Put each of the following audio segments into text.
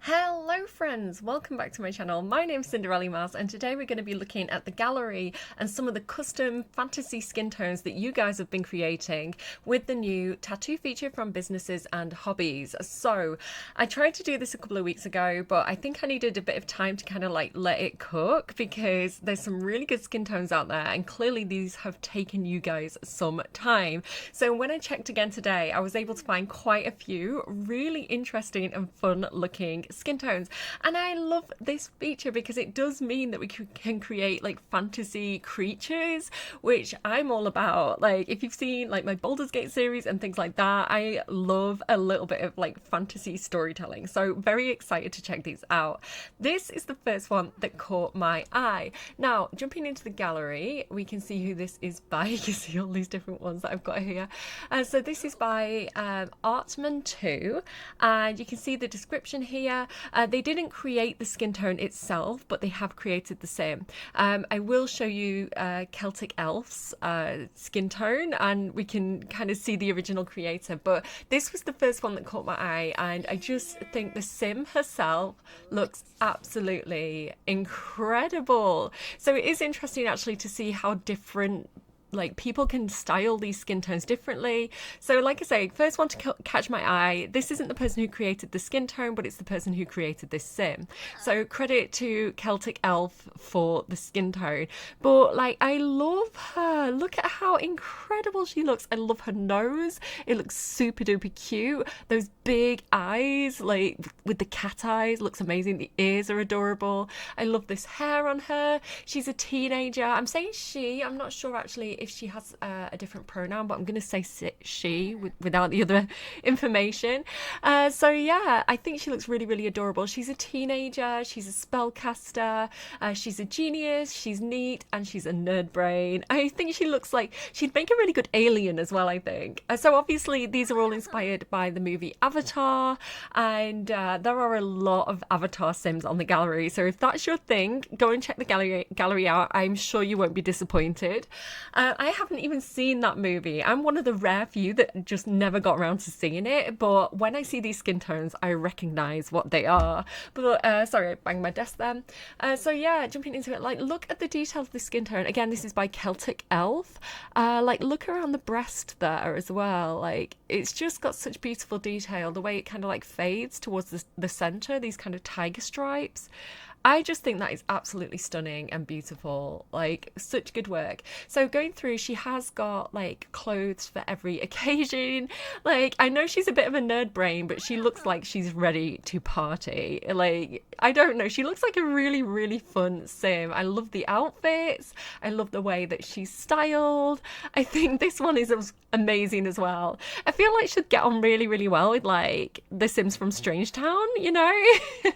Hello friends, welcome back to my channel. My name's Cinderellimouse and today we're going to be looking at the gallery and some of the custom fantasy skin tones that you guys have been creating with the new tattoo feature from Businesses and Hobbies. So I tried to do this a couple of weeks ago, but I think I needed a bit of time to kind of like let it cook because there's some really good skin tones out there and clearly these have taken you guys some time. So when I checked again today, I was able to find quite a few really interesting and fun looking skin tones, and I love this feature because it does mean that we can create like fantasy creatures, which I'm all about. Like if you've seen like my Baldur's Gate series and things like that, I love a little bit of like fantasy storytelling, so very excited to check these out. This is the first one that caught my eye. Now jumping into the gallery, we can see who this is by. You can see all these different ones that I've got here. So this is by Artman2, and you can see the description here. They didn't create the skin tone itself, but they have created the same. I will show you Celtic Elf's skin tone, and we can kind of see the original creator. But this was the first one that caught my eye, and I just think the sim herself looks absolutely incredible. So it is interesting actually to see how different like people can style these skin tones differently. So like I say, first one to catch my eye, this isn't the person who created the skin tone, but it's the person who created this sim. So credit to Celtic Elf for the skin tone. But like, I love her. Look at how incredible she looks. I love her nose. It looks super duper cute. Those big eyes, like with the cat eyes, looks amazing. The ears are adorable. I love this hair on her. She's a teenager. I'm saying she, I'm not sure actually if she has a different pronoun, but I'm going to say she without the other information. So yeah, I think she looks really, really adorable. She's a teenager, she's a spellcaster, she's a genius, she's neat, and she's a nerd brain. I think she looks like she'd make a really good alien as well, I think. So obviously these are all inspired by the movie Avatar, and there are a lot of Avatar sims on the gallery. So if that's your thing, go and check the gallery out. I'm sure you won't be disappointed. I haven't even seen that movie. I'm one of the rare few that just never got around to seeing it, but when I see these skin tones, I recognize what they are. But sorry, I banged my desk then. So yeah, jumping into it, like look at the details of the skin tone. Again, this is by Celtic Elf. Like look around the breast there as well. Like it's just got such beautiful detail. The way it kind of like fades towards the center, these kind of tiger stripes. I just think that is absolutely stunning and beautiful. Like such good work. So going through, she has got like clothes for every occasion. Like I know she's a bit of a nerd brain, but she looks like she's ready to party. Like I don't know, she looks like a really, really fun sim. I love the outfits. I love the way that she's styled. I think this one is amazing as well. I feel like she'd get on really, really well with like the Sims from Strangetown, you know?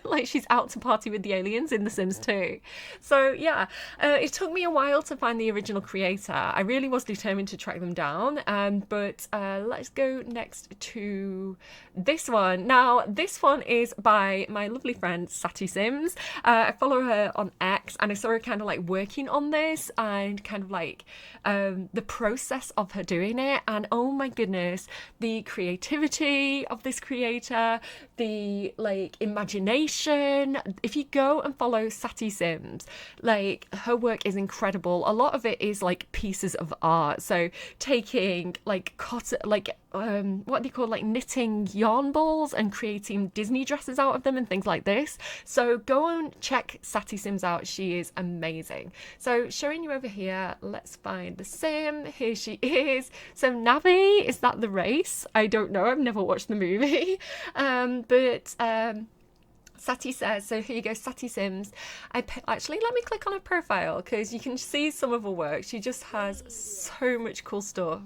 Like she's out to party with the aliens in The Sims 2. So yeah, it took me a while to find the original creator. I really was determined to track them down, but let's go next to this one. Now this one is by my lovely friend Sati Sims. I follow her on X, and I saw her kind of like working on this and kind of like the process of her doing it, and oh my goodness, the creativity of this creator, the like imagination. If you go and follow Sati Sims, like her work is incredible. A lot of it is like pieces of art, so taking like cotton, like what do you call, like knitting yarn balls and creating Disney dresses out of them and things like this. So go and check Sati Sims out. She is amazing. So showing you over here, let's find the sim. Here she is. So Navi, is that the race? I don't know, I've never watched the movie. But Sati says, so here you go, Sati Sims. Actually, let me click on her profile because you can see some of her work. She just has so much cool stuff.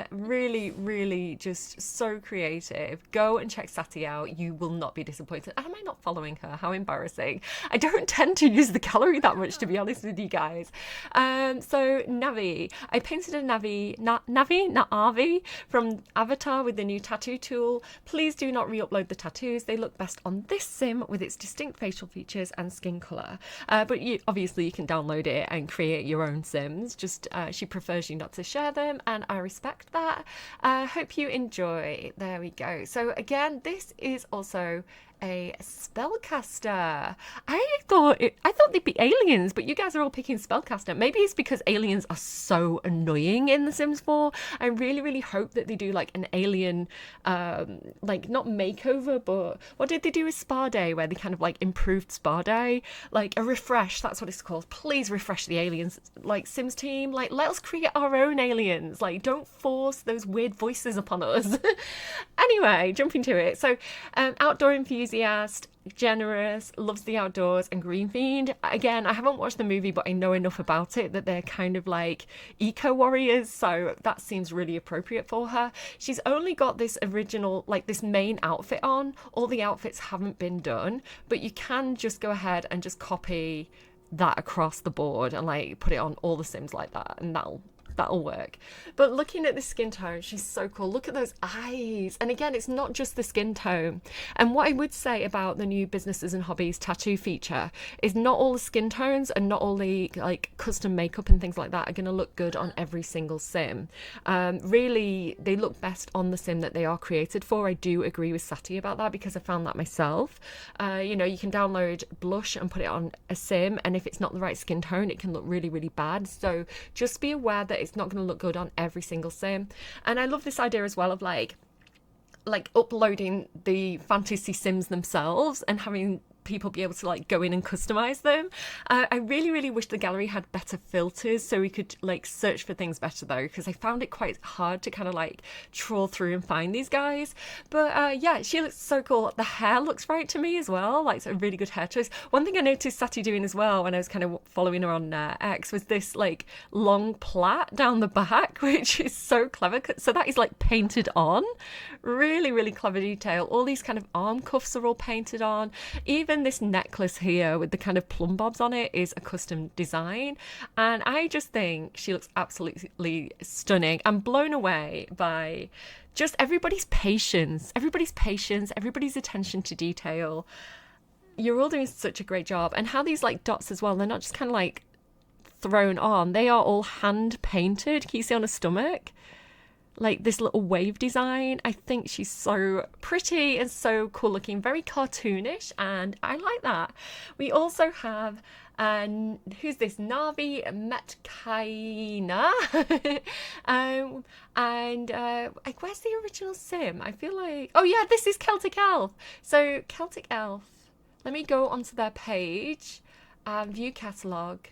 Really, really just so creative. Go and check Sati out. You will not be disappointed. Am I not following her? How embarrassing. I don't tend to use the gallery that much, to be honest with you guys. So Navi. I painted a Navi, not Avi, from Avatar with the new tattoo tool. Please do not re-upload the tattoos. They look best on this sim with its distinct facial features and skin colour. But obviously you can download it and create your own sims. Just she prefers you not to share them, and I respect respect that. Hope you enjoy. There we go. So again, this is also a spellcaster. I thought they'd be aliens, but you guys are all picking spellcaster. Maybe it's because aliens are so annoying in The Sims 4. I really hope that they do like an alien like not makeover, but what did they do with Spa Day, where they kind of like improved Spa Day, like a refresh. That's what it's called. Please refresh the aliens, like Sims team, like let us create our own aliens, like don't force those weird voices upon us. Anyway, jumping to it. So outdoor enthusiast, generous, loves the outdoors, and green fiend. Again, I haven't watched the movie, but I know enough about it that they're kind of like eco warriors, so that seems really appropriate for her. She's only got this original, like this main outfit on. All the outfits haven't been done, but you can just go ahead and just copy that across the board and like put it on all the Sims like that, and that'll work. But looking at the skin tone, she's so cool. Look at those eyes. And again, it's not just the skin tone. And what I would say about the new businesses and hobbies tattoo feature is not all the skin tones and not all the like custom makeup and things like that are going to look good on every single Sim. Really, they look best on the Sim that they are created for. I do agree with Sati about that, because I found that myself. You know, you can download blush and put it on a Sim, and if it's not the right skin tone, it can look really bad. So just be aware that it's not going to look good on every single Sim. And I love this idea as well of like uploading the fantasy Sims themselves and having people be able to like go in and customize them. I really wish the gallery had better filters so we could like search for things better though, because I found it quite hard to kind of like trawl through and find these guys. But yeah, she looks so cool. The hair looks right to me as well, like it's a really good hair choice. One thing I noticed Sati doing as well when I was kind of following her on X was this like long plait down the back, which is so clever. So that is like painted on. Really clever detail. All these kind of arm cuffs are all painted on. Even this necklace here with the kind of plum bobs on it is a custom design, and I just think she looks absolutely stunning. I'm blown away by just everybody's patience, everybody's attention to detail. You're all doing such a great job. And how these like dots as well, they're not just kind of like thrown on, they are all hand painted. Can you see on her stomach? Like this little wave design. I think she's so pretty and so cool looking, very cartoonish, and I like that. We also have who's this? Navi Metkaina. Where's the original Sim? I feel like, oh yeah, this is Celtic Elf. So Celtic Elf, let me go onto their page, view catalogue.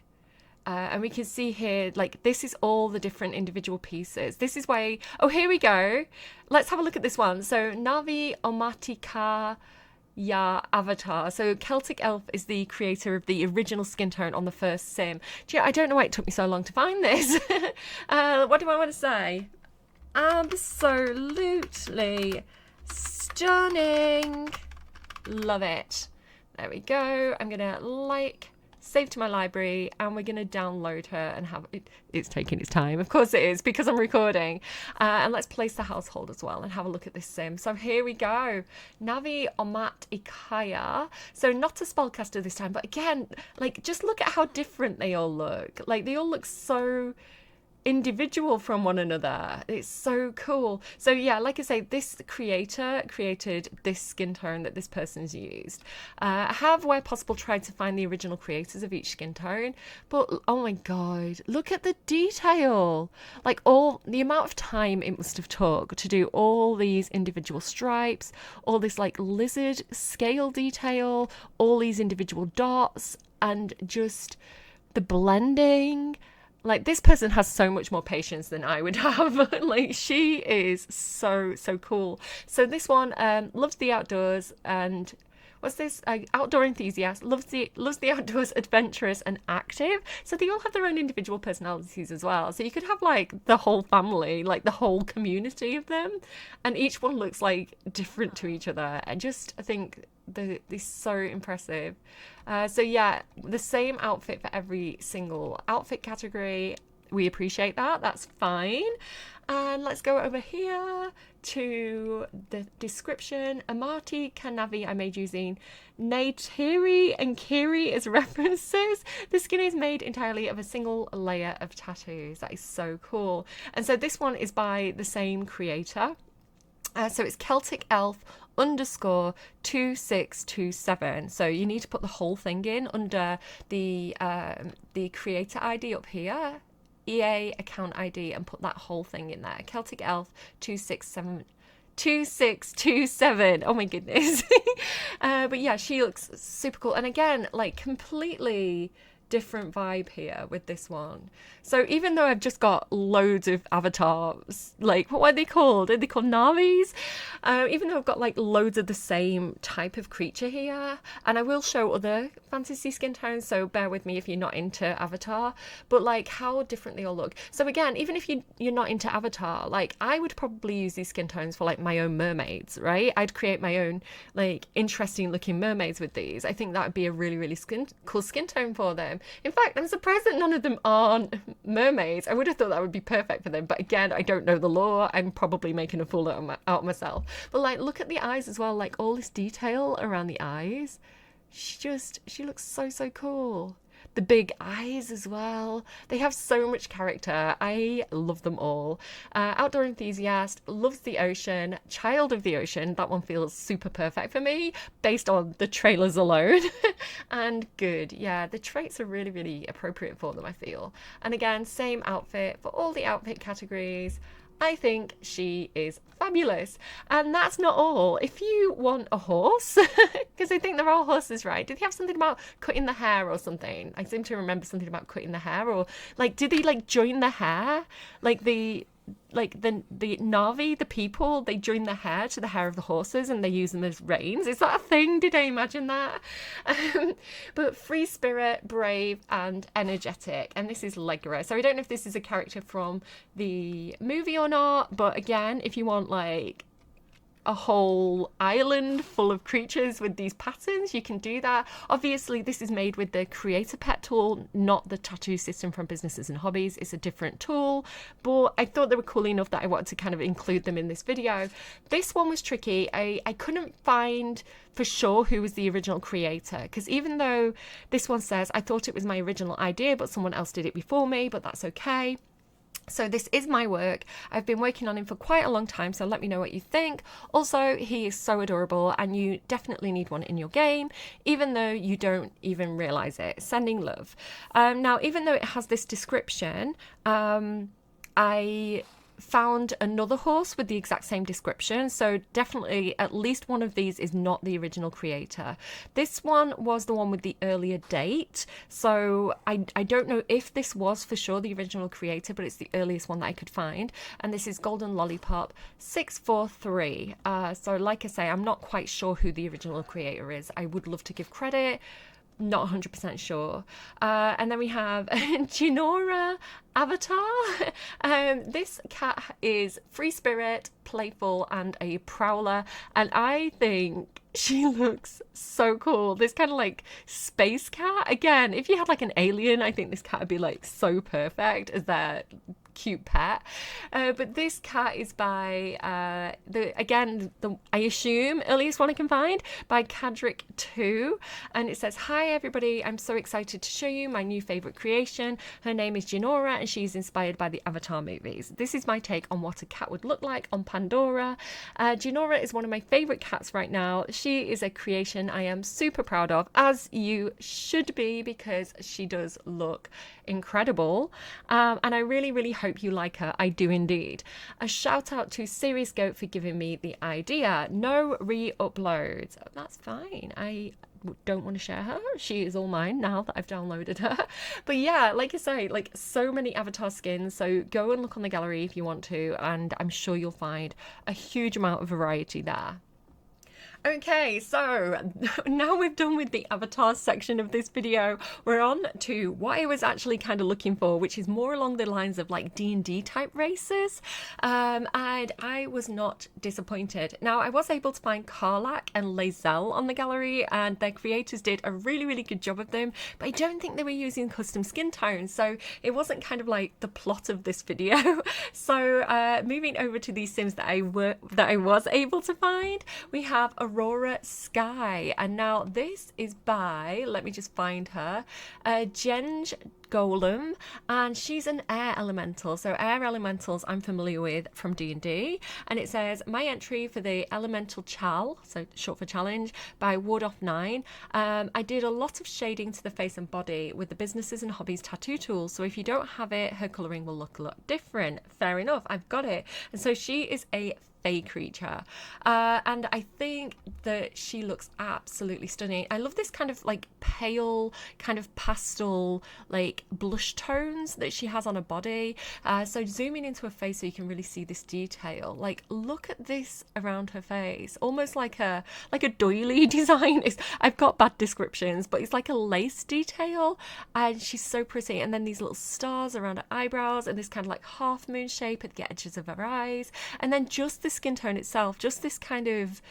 And we can see here, like, this is all the different individual pieces. This is why, oh, here we go. Let's have a look at this one. So, Navi Omatika Ya Avatar. So, Celtic Elf is the creator of the original skin tone on the first Sim. Gee, I don't know why it took me so long to find this. What do I want to say? Absolutely stunning. Love it. There we go. I'm going to save to my library, and we're going to download her and have it. It's taking its time, of course it is, because I'm recording. And let's place the household as well and have a look at this Sim. So here we go, Navi Omat Ikaya. So not a spellcaster this time, but again, like, just look at how different they all look. Like, they all look so individual from one another. It's so cool. So yeah, like I say, this creator created this skin tone that this person's used. I have, where possible, tried to find the original creators of each skin tone, but oh my god, look at the detail. Like, all the amount of time it must have took to do all these individual stripes, all this like lizard scale detail, all these individual dots, and just the blending. Like, this person has so much more patience than I would have. Like, she is so cool. So this one loves the outdoors, and what's this? Outdoor enthusiast, loves the outdoors, adventurous and active. So they all have their own individual personalities as well. So you could have like the whole family, like the whole community of them, and each one looks like different to each other. I think they're so impressive. So yeah, the same outfit for every single outfit category. we appreciate that. That's fine. And let's go over here to the description. Amati Kanavi I made using Neytiri and Kiri as references. The skin is made entirely of a single layer of tattoos. That is so cool. And so this one is by the same creator. So it's Celtic Elf _ 2627. So you need to put the whole thing in under the creator ID up here, EA account ID, and put that whole thing in there. Celtic Elf 2627. Oh my goodness. But yeah, she looks super cool. And again, like completely different vibe here with this one. So even though I've just got loads of avatars, like what are they called? Are they called Navis? Even though I've got like loads of the same type of creature here, and I will show other fantasy skin tones, so bear with me if you're not into Avatar, but like how different they all look. So again, even if you're not into Avatar, like I would probably use these skin tones for like my own mermaids, right? I'd create my own like interesting looking mermaids with these. I think that would be a really, really cool skin tone for them. In fact, I'm surprised that none of them aren't mermaids. I would have thought that would be perfect for them, but again, I don't know the lore. I'm probably making a fool out of myself. But like, look at the eyes as well, like all this detail around the eyes. She looks so cool. The big eyes as well. They have so much character. I love them all. Outdoor enthusiast, loves the ocean, child of the ocean. That one feels super perfect for me based on the trailers alone. And good. Yeah, the traits are really, really appropriate for them, I feel. And again, same outfit for all the outfit categories. I think she is fabulous. And that's not all. If you want a horse, because I think they're all horses, right? Did they have something about cutting the hair or something? I seem to remember something about cutting the hair, or like, did they like join the hair? Like the Navi, the people, they join the hair to the hair of the horses and they use them as reins. Is that a thing? Did I imagine that? But free spirit, brave and energetic. And this is Legra. So I don't know if this is a character from the movie or not, but again, if you want like a whole island full of creatures with these patterns, you can do that. Obviously, this is made with the Creator Pet tool, not the tattoo system from Businesses and Hobbies. It's a different tool, but I thought they were cool enough that I wanted to kind of include them in this video. This one was tricky. I couldn't find for sure who was the original creator, because even though this one says I thought it was my original idea, but someone else did it before me, but that's okay. So this is my work. I've been working on him for quite a long time, so let me know what you think. Also, he is so adorable and you definitely need one in your game, even though you don't even realize it. Sending love. Now, even though it has this description, I found another horse with the exact same description, so definitely at least one of these is not the original creator. This one was the one with the earlier date, so I don't know if this was for sure the original creator, but it's the earliest one that I could find, and this is Golden Lollipop 643. So like I say, I'm not quite sure who the original creator is. I would love to give credit, not 100% sure. And then we have Ginora Avatar. This cat is free spirit, playful, and a prowler. And I think she looks so cool. This kind of like space cat. Again, if you had like an alien, I think this cat would be like so perfect as their cute pet. But this cat is by I assume earliest one I can find, by Cadric 2, and it says, "Hi everybody, I'm so excited to show you my new favorite creation. Her name is Ginora and she's inspired by the Avatar movies. This is my take on what a cat would look like on Pandora. Ginora is one of my favorite cats right now. She is a creation I am super proud of, as you should be, because she does look incredible, and I really hope you like her. I do indeed. A shout out to Serious Goat for giving me the idea. No re-uploads. That's fine. I don't want to share her. She is all mine now that I've downloaded her. But yeah, like I say, like so many Avatar skins, so go and look on the gallery if you want to, and I'm sure you'll find a huge amount of variety there. Okay, so now we've done with the avatar section of this video, we're on to what I was actually kind of looking for, which is more along the lines of like D&D type races. And I was not disappointed. Now, I was able to find Karlach and Lazelle on the gallery, and their creators did a really, really good job of them, but I don't think they were using custom skin tones, so it wasn't kind of like the plot of this video. So moving over to these Sims that I was able to find, we have Aurora Sky, and now this is by, let me just find her, Jenge Golem, and she's an air elemental. So air elementals I'm familiar with from D&D, and it says my entry for the elemental chal, so short for challenge, by Ward Off 9. I did a lot of shading to the face and body with the businesses and hobbies tattoo tools, so if you don't have it, her colouring will look a lot different. Fair enough, I've got it. And so she is a fey creature, and I think that she looks absolutely stunning. I love this kind of like pale kind of pastel like blush tones that she has on her body. So zooming into her face so you can really see this detail, like look at this around her face, almost like a doily design. I've got bad descriptions, but it's like a lace detail, and she's so pretty. And then these little stars around her eyebrows, and this kind of like half moon shape at the edges of her eyes, and then just the skin tone itself, just this kind of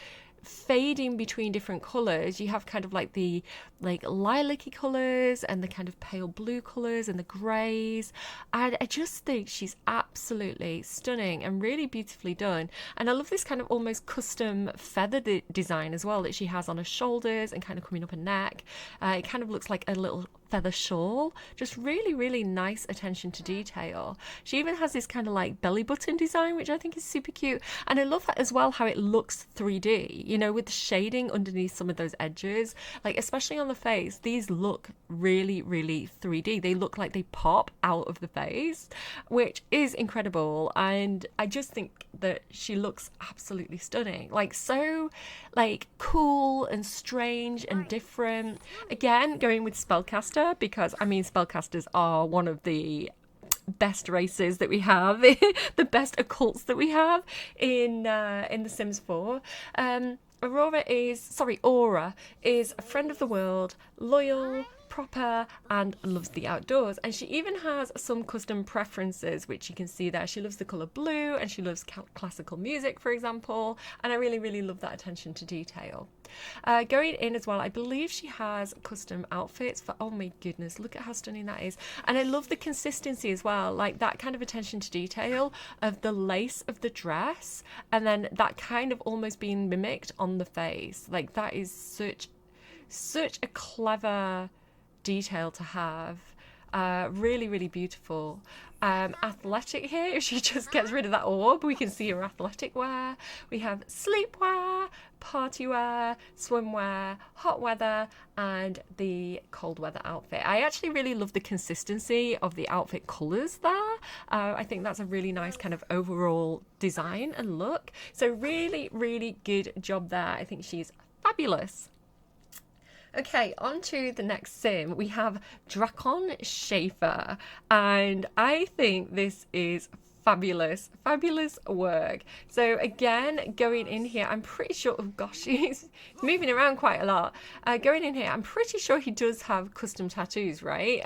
fading between different colors. You have kind of like the lilac-y colors and the kind of pale blue colors and the grays, and I just think she's absolutely stunning and really beautifully done. And I love this kind of almost custom feather design as well that she has on her shoulders and kind of coming up her neck. It kind of looks like a little feather shawl. Just really, really nice attention to detail. She even has this kind of like belly button design, which I think is super cute. And I love that as well, how it looks 3D, you know, with the shading underneath some of those edges, like especially on the face. These look really, really 3D. They look like they pop out of the face, which is incredible. And I just think that she looks absolutely stunning, like so like cool and strange and different. Again, going with spellcaster, because I mean spellcasters are one of the best races that we have, the best occults that we have in The Sims 4. Aura is a friend of the world, loyal, proper, and loves the outdoors. And she even has some custom preferences, which you can see there. She loves the colour blue, and she loves classical music, for example, and I really, really love that attention to detail. Going in as well, I believe she has custom outfits for, oh my goodness, look at how stunning that is. And I love the consistency as well, like that kind of attention to detail of the lace of the dress, and then that kind of almost being mimicked on the face. Like that is such a clever detail to have. Really, really beautiful. Athletic here, if she just gets rid of that orb, we can see her athletic wear. We have sleepwear, party wear, swimwear, hot weather, and the cold weather outfit. I actually really love the consistency of the outfit colours there. I think that's a really nice kind of overall design and look. So really, really good job there. I think she's fabulous. Okay, on to the next sim. We have Drakon Schaefer, and I think this is fabulous work. So again, going in here, I'm pretty sure, oh gosh, he's moving around quite a lot. Going in here, I'm pretty sure he does have custom tattoos, right?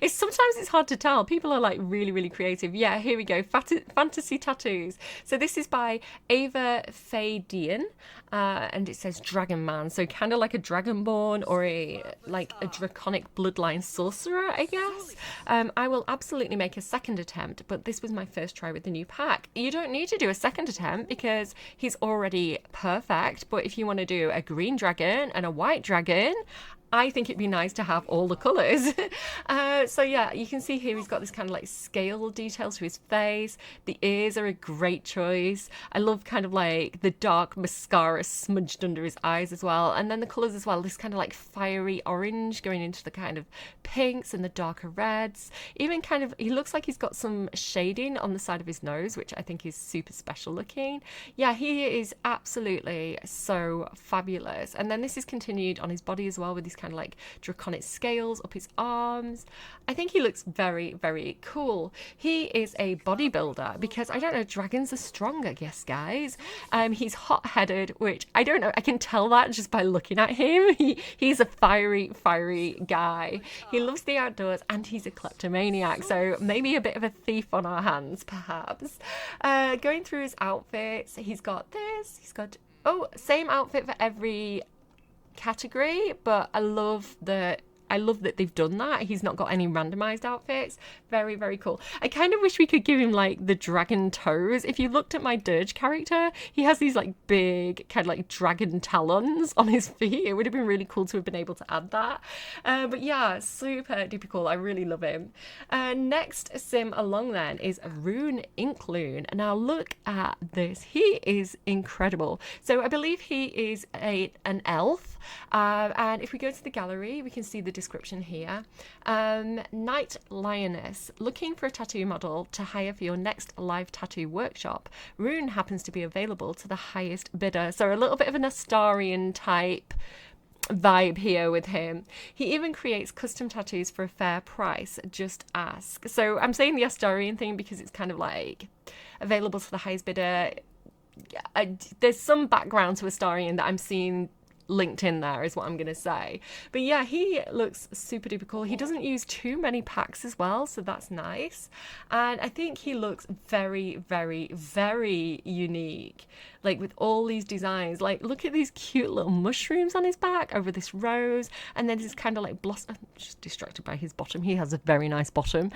Sometimes it's hard to tell. People are like really, really creative. Yeah, here we go, fantasy tattoos. So this is by Ava Fadian, and it says Dragon Man, so kind of like a Dragonborn or a draconic bloodline sorcerer, I guess. I will absolutely make a second attempt, but this was my first try with the new pack. You don't need to do a second attempt because he's already perfect, but if you want to do a green dragon and a white dragon, I think it'd be nice to have all the colours. So yeah, you can see here he's got this kind of like scale detail to his face. The ears are a great choice. I love kind of like the dark mascara smudged under his eyes as well. And then the colours as well, this kind of like fiery orange going into the kind of pinks and the darker reds. Even kind of, he looks like he's got some shading on the side of his nose, which I think is super special looking. Yeah, he is absolutely so fabulous. And then this is continued on his body as well with these kind of like draconic scales up his arms. I think he looks very, very cool. He is a bodybuilder because I don't know, dragons are strong, I guess, guys. He's hot-headed, which I don't know, I can tell that just by looking at him. He's a fiery guy. He loves the outdoors and he's a kleptomaniac, so maybe a bit of a thief on our hands, perhaps. Going through his outfits, he's got this, he's got, oh, same outfit for every category, but I love that they've done that. He's not got any randomized outfits. Very, very cool. I kind of wish we could give him like the dragon toes. If you looked at my Dirge character, he has these like big kind of like dragon talons on his feet. It would have been really cool to have been able to add that. But yeah, super duper cool. I really love him. Next sim along then is Rune Inkloon. Now look at this. He is incredible. So I believe he is an elf. And if we go to the gallery, we can see the description here. Night Lioness, looking for a tattoo model to hire for your next live tattoo workshop. Rune happens to be available to the highest bidder. So a little bit of an Astarian type vibe here with him. He even creates custom tattoos for a fair price. Just ask. So I'm saying the Astarian thing because it's kind of like available to the highest bidder. There's some background to Astarian that I'm seeing linked in there is what I'm gonna say. But yeah, he looks super duper cool. He doesn't use too many packs as well, so that's nice. And I think he looks very, very, very unique, like with all these designs. Like look at these cute little mushrooms on his back over this rose, and then his kind of like blossom. I'm just distracted by his bottom. He has a very nice bottom.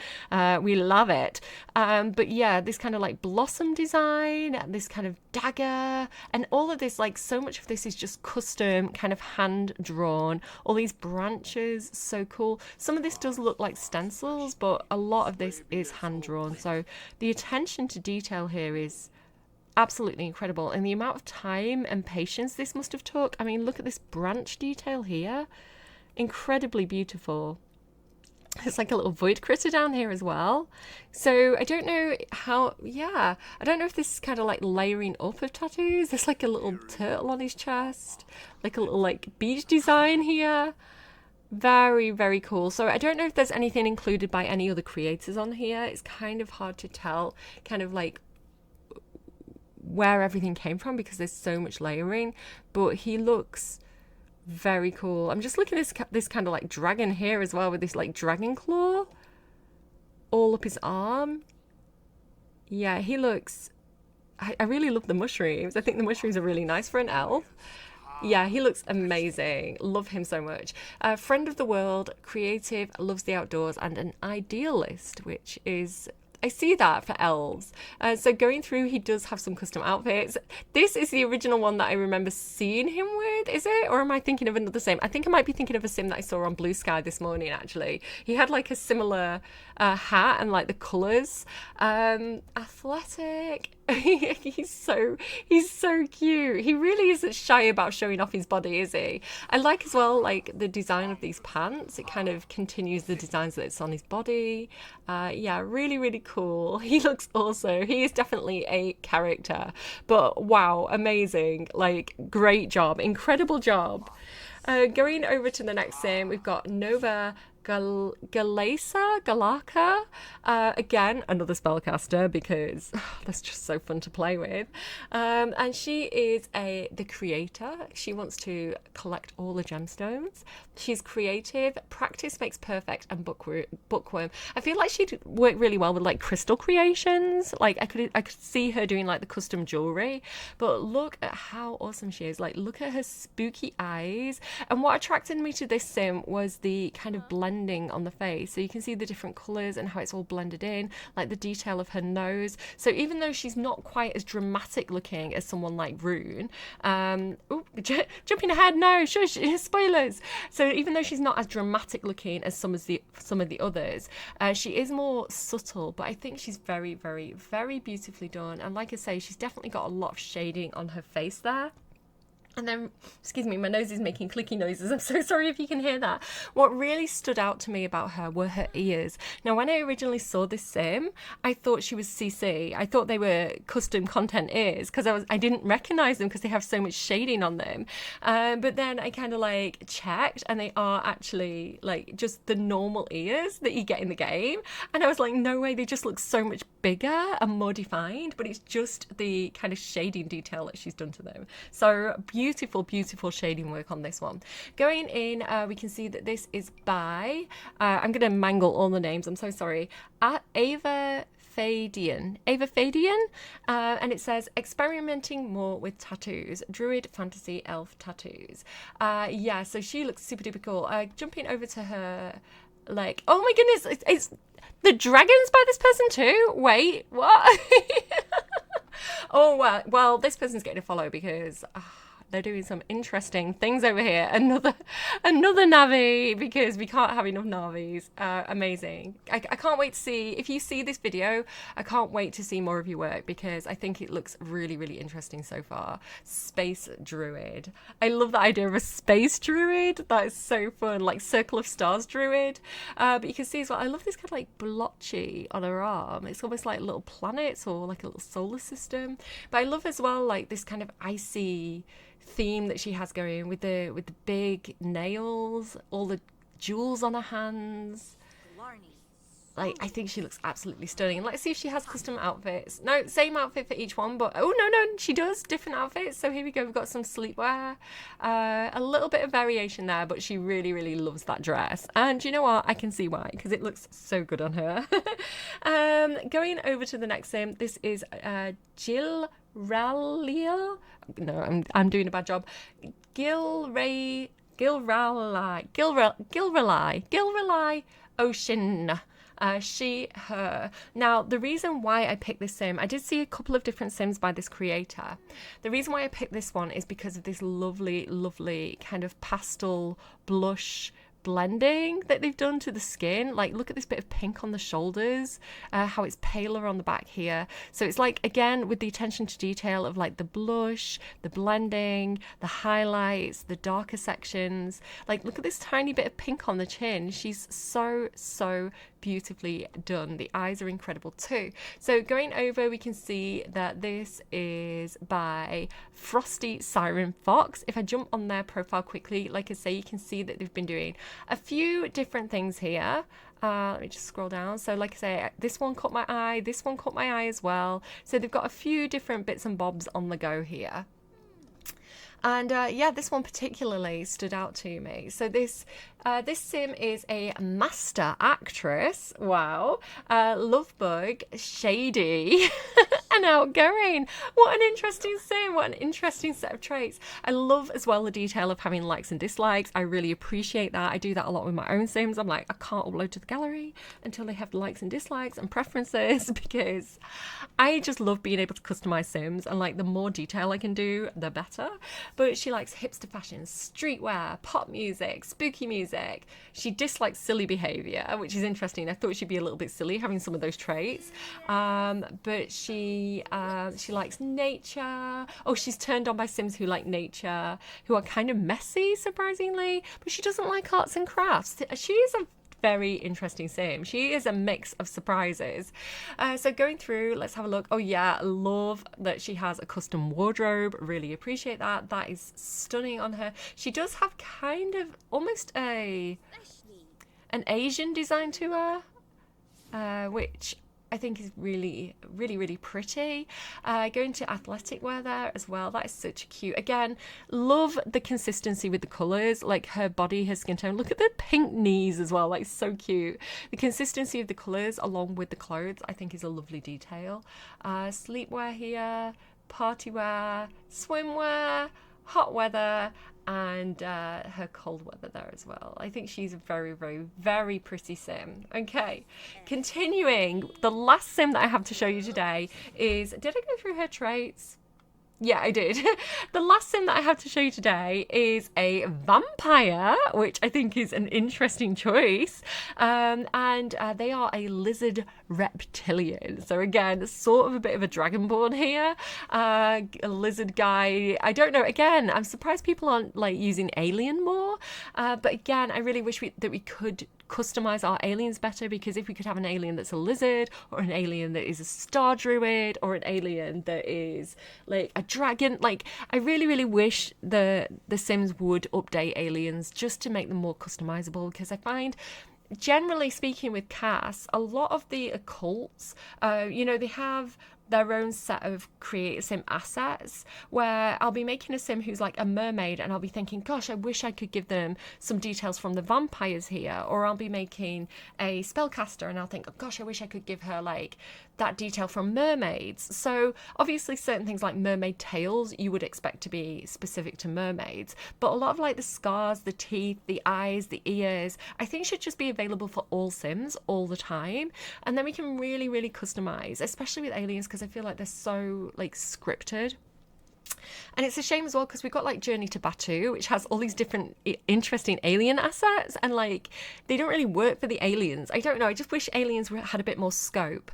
We love it. But yeah, this kind of like blossom design, this kind of dagger, and all of this, like so much of this is just custom, kind of hand drawn. All these branches, so cool. Some of this does look like stencils, but a lot of this is hand drawn. So the attention to detail here is absolutely incredible, and the amount of time and patience this must have took. I mean, look at this branch detail here. Incredibly beautiful. It's like a little void critter down here as well. So I don't know how, yeah, I don't know if this is kind of like layering up of tattoos. There's like a little turtle on his chest, like a little like beach design here. Very, very cool. So I don't know if there's anything included by any other creators on here. It's kind of hard to tell kind of like where everything came from because there's so much layering, but he looks very cool. I'm just looking at this kind of like dragon here as well, with this like dragon claw all up his arm. Yeah, he looks, I really love the mushrooms. I think the mushrooms are really nice for an elf. Yeah, he looks amazing. Love him so much. Friend of the world, creative, loves the outdoors, and an idealist, which is, I see that for elves. So going through, he does have some custom outfits. This is the original one that I remember seeing him with, is it? Or am I thinking of another sim? I think I might be thinking of a sim that I saw on Blue Sky this morning, actually. He had like a similar hat and like the colours. Athletic. He's so cute. He really isn't shy about showing off his body, is he? I like as well like the design of these pants. It kind of continues the designs that's on his body. Yeah, really cool. He looks also, he is definitely a character, but wow, amazing, like great job, incredible job. Going over to the next sim, we've got Nova Galaka. Again, another spellcaster because that's just so fun to play with. And she is the creator. She wants to collect all the gemstones. She's creative. Practice makes perfect, and bookworm. I feel like she'd work really well with like crystal creations. Like I could see her doing like the custom jewelry. But look at how awesome she is. Like look at her spooky eyes. And what attracted me to this sim was the kind of blending on the face. So you can see the different colours and how it's all blended in, like the detail of her nose. So even though she's not quite as dramatic looking as someone like Rune, jumping ahead, no, shush, spoilers. So even though she's not as dramatic looking as some of the others, she is more subtle, but I think she's very, very, very beautifully done. And like I say, she's definitely got a lot of shading on her face there. And then, excuse me, my nose is making clicky noises. I'm so sorry if you can hear that. What really stood out to me about her were her ears. Now, when I originally saw this sim, I thought she was CC. I thought they were custom content ears because I didn't recognize them because they have so much shading on them. But then I kind of like checked, and they are actually like just the normal ears that you get in the game. And I was like, no way, they just look so much bigger and more defined, but it's just the kind of shading detail that she's done to them. So beautiful shading work on this one. Going in, we can see that this is by I'm gonna mangle all the names, I'm so sorry. Ava Fadian, and it says experimenting more with tattoos, druid fantasy elf tattoos. Yeah, so she looks super duper cool. Jumping over to her, like, oh my goodness, it's the dragons by this person too. Wait, what? Oh well, this person's getting a follow because they're doing some interesting things over here. Another Navi, because we can't have enough Navis. Amazing. I can't wait to see, if you see this video, I can't wait to see more of your work because I think it looks really interesting so far. Space Druid. I love the idea of a Space Druid. That is so fun. Like Circle of Stars Druid. But you can see as well, I love this kind of like blotchy on her arm. It's almost like little planets or like a little solar system. But I love as well like this kind of icy theme that she has going with the big nails, all the jewels on her hands. Like, I think she looks absolutely stunning. And let's see if she has custom outfits. No, same outfit for each one, but oh no, she does different outfits. So here we go, we've got some sleepwear, a little bit of variation there, but she really loves that dress. And you know what, I can see why, because it looks so good on her. Going over to the next sim, this is Jill Ralliel. No, I'm doing a bad job. Gilrelai Ocean. She, her. Now, the reason why I picked this sim, I did see a couple of different sims by this creator. The reason why I picked this one is because of this lovely kind of pastel blush blending that they've done to the skin. Like, look at this bit of pink on the shoulders, how it's paler on the back here. So it's like, again, with the attention to detail of like the blush, the blending, the highlights, the darker sections. Like, look at this tiny bit of pink on the chin. She's so beautifully done. The eyes are incredible too. So going over, we can see that this is by Frosty Siren Fox. If I jump on their profile quickly, like I say, you can see that they've been doing a few different things here. Let me just scroll down. So like I say, this one caught my eye, this one caught my eye as well. So they've got a few different bits and bobs on the go here. And yeah, this one particularly stood out to me. So this sim is a master actress. Wow. Lovebug, shady, and outgoing. What an interesting sim. What an interesting set of traits. I love as well the detail of having likes and dislikes. I really appreciate that. I do that a lot with my own sims. I'm like, I can't upload to the gallery until they have likes and dislikes and preferences, because I just love being able to customize sims, and like the more detail I can do, the better. But she likes hipster fashion, streetwear, pop music, spooky music. She dislikes silly behavior, which is interesting. I thought she'd be a little bit silly having some of those traits. But she likes nature. Oh, she's turned on by sims who like nature, who are kind of messy, surprisingly. But she doesn't like arts and crafts. She is a very interesting sim. She is a mix of surprises. So going through, let's have a look. Oh yeah, love that she has a custom wardrobe. Really appreciate that. That is stunning on her. She does have kind of almost an Asian design to her, which I think is really pretty. Going to athletic wear there as well. That is such cute. Again, love the consistency with the colours. Like her body, her skin tone. Look at the pink knees as well. Like, so cute. The consistency of the colours along with the clothes, I think, is a lovely detail. Sleepwear here, party wear, swimwear, hot weather, and her cold weather there as well. I think she's a very pretty sim. Okay, continuing. The last sim that I have to show you today is, did I go through her traits? Yeah, I did. The last sim that I have to show you today is a vampire, which I think is an interesting choice. And they are a lizard reptilian. So again, sort of a bit of a dragonborn here, a lizard guy. I don't know. Again, I'm surprised people aren't like using alien more. But again, I really wish that we could customize our aliens better, because if we could have an alien that's a lizard, or an alien that is a star druid, or an alien that is like a dragon, like I really wish the Sims would update aliens just to make them more customizable, because I find, generally speaking with Cass, a lot of the occults, they have their own set of create a sim assets, where I'll be making a sim who's like a mermaid, and I'll be thinking, gosh, I wish I could give them some details from the vampires here. Or I'll be making a spellcaster, and I'll think, oh gosh, I wish I could give her like that detail from mermaids. So obviously certain things like mermaid tails you would expect to be specific to mermaids, but a lot of like the scars, the teeth, the eyes, the ears, I think should just be available for all sims all the time. And then we can really customize, especially with aliens, because I feel like they're so like scripted. And it's a shame as well, because we've got like Journey to Batu, which has all these different interesting alien assets, and like they don't really work for the aliens. I don't know, I just wish aliens had a bit more scope.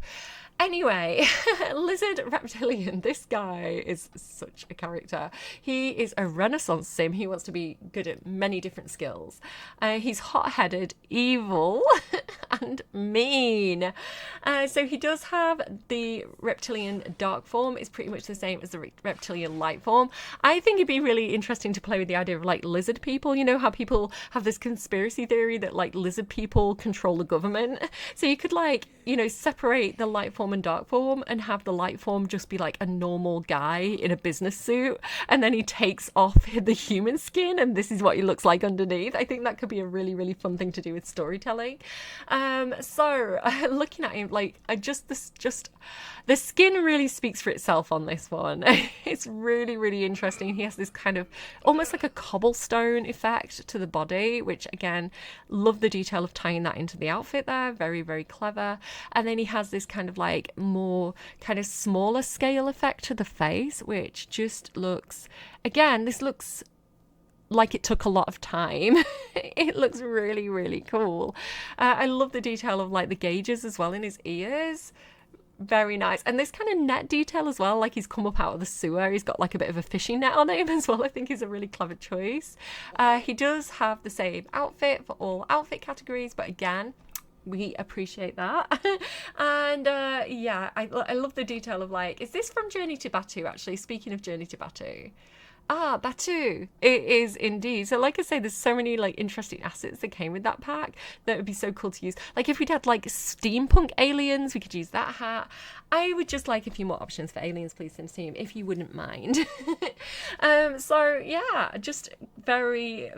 Anyway, lizard reptilian, this guy is such a character. He is a renaissance sim. He wants to be good at many different skills. He's hot-headed, evil, and mean. So he does have the reptilian dark form. It's pretty much the same as the reptilian light form. I think it'd be really interesting to play with the idea of like lizard people. You know how people have this conspiracy theory that like lizard people control the government? So you could like, separate the light form and dark form, and have the light form just be like a normal guy in a business suit, and then he takes off the human skin, and this is what he looks like underneath. I think that could be a really fun thing to do with storytelling. So looking at him, like the skin really speaks for itself on this one. It's really interesting. He has this kind of almost like a cobblestone effect to the body, which again, love the detail of tying that into the outfit there. Very clever. And then he has this kind of like more kind of smaller scale effect to the face, which just looks, again, this looks like it took a lot of time. It looks really cool. I love the detail of like the gauges as well in his ears. Very nice. And this kind of net detail as well, like he's come up out of the sewer, he's got like a bit of a fishing net on him as well. I think is a really clever choice. He does have the same outfit for all outfit categories, but again, we appreciate that. And I love the detail of like, is this from Journey to Batu actually? Speaking of Journey to Batu, Batu, it is indeed. So like I say, there's so many like interesting assets that came with that pack that would be so cool to use. Like if we'd had like steampunk aliens, we could use that hat. I would just like a few more options for aliens, please, Sims team, if you wouldn't mind. So yeah, just very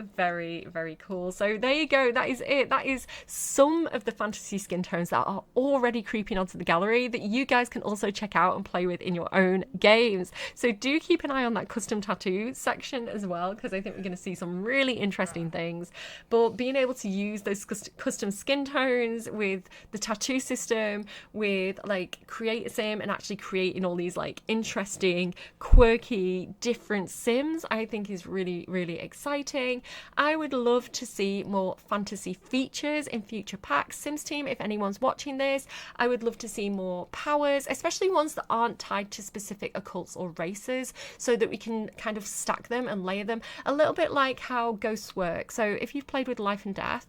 cool. So there you go. That is it. That is some of the fantasy skin tones that are already creeping onto the gallery that you guys can also check out and play with in your own games. So do keep an eye on that custom tattoo section as well, because I think we're going to see some really interesting things. But being able to use those custom skin tones with the tattoo system, with like create a sim, and actually creating all these like interesting, quirky, different sims, I think is really exciting. I would love to see more fantasy features in future packs. Sims team, if anyone's watching this, I would love to see more powers, especially ones that aren't tied to specific occults or races, so that we can kind of stack them and layer them a little bit like how ghosts work. So if you've played with Life and Death,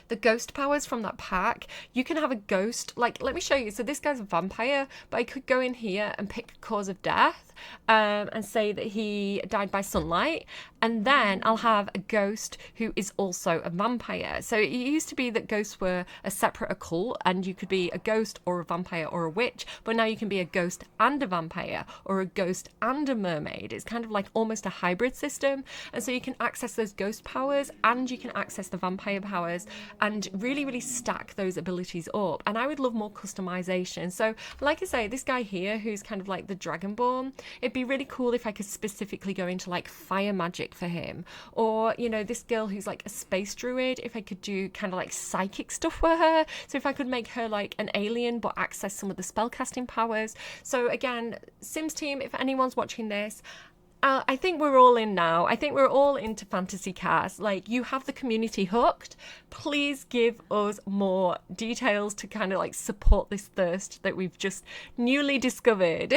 the ghost powers from that pack, you can have a ghost, like, let me show you. So this guy's a vampire, but I could go in here and pick cause of death and say that he died by sunlight, and then I'll have a ghost who is also a vampire. So it used to be that ghosts were a separate occult, and you could be a ghost or a vampire or a witch, but now you can be a ghost and a vampire, or a ghost and a mermaid. It's kind of like almost a hybrid system, and so you can access those ghost powers and you can access the vampire powers and really stack those abilities up. And I would love more customization. So like I say, this guy here who's kind of like the Dragonborn, it'd be really cool if I could specifically go into like fire magic for him, or this girl who's like a space druid, if I could do kind of like psychic stuff for her. So if I could make her like an alien but access some of the spellcasting powers. So again, Sims team, if anyone's watching this, I think we're all in now. I think we're all into fantasy cast. Like, you have the community hooked. Please give us more details to kind of like support this thirst that we've just newly discovered.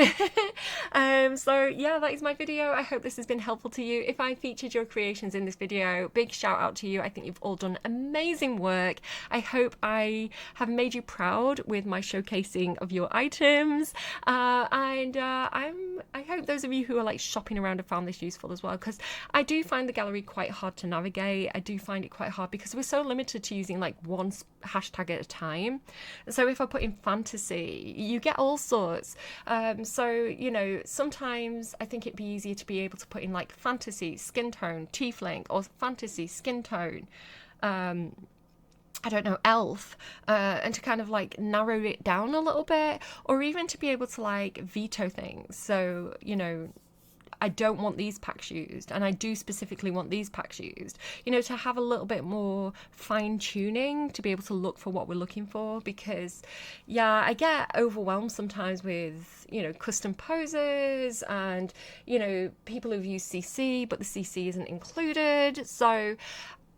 So yeah, that is my video. I hope this has been helpful to you. If I featured your creations in this video, big shout out to you. I think you've all done amazing work. I hope I have made you proud with my showcasing of your items. I hope those of you who are like shopping around have found this useful as well, because I do find the gallery quite hard to navigate. I do find it quite hard because we're so limited to using like one hashtag at a time. So if I put in fantasy, you get all sorts. So, you know, sometimes I think it'd be easier to be able to put in like fantasy, skin tone, tiefling, or fantasy, skin tone, I don't know, elf, and to kind of like narrow it down a little bit, or even to be able to like veto things. So, you know, I don't want these packs used, and I do specifically want these packs used, you know, to have a little bit more fine tuning to be able to look for what we're looking for. Because yeah, I get overwhelmed sometimes with, you know, custom poses and, you know, people who've used CC but the CC isn't included. So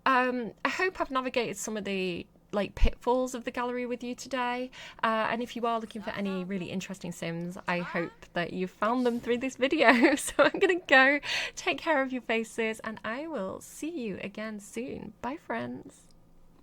I hope I've navigated some of the like pitfalls of the gallery with you today, and if you are looking for any really interesting sims, I hope that you found them through this video. So I'm gonna go take care of your faces, and I will see you again soon. Bye friends.